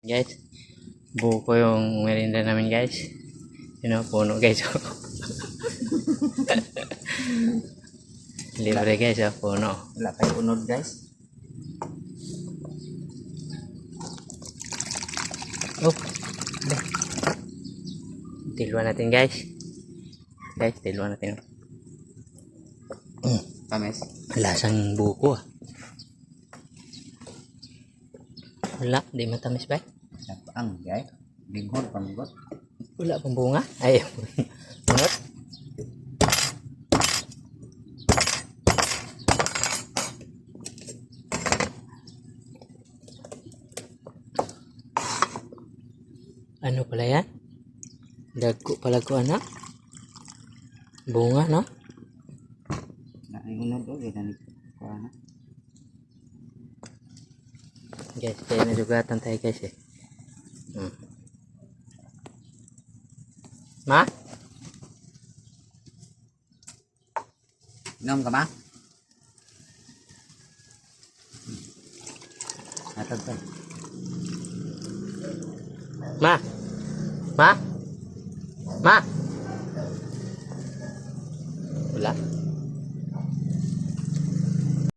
Guys, buko yung merinda namin guys. Yun o, puno guys. Libre guys, puno. Wala kayo unod guys. Oh, tiluan natin guys. Guys, tiluan natin. Tamis. Lasang buko ah. Wala, di matamis ba? Ang guys. Binghod panggot. Wala pang bunga. Ay, bunot. Ano pala yan? Dagko pala ko anak. Bunga no? Na ay unod o ginan ko ana. Guys, kaya nasugatan tayo guys eh. Ma? Inom ka ba? Atag pa. Ma? Ma? Ma? Wala.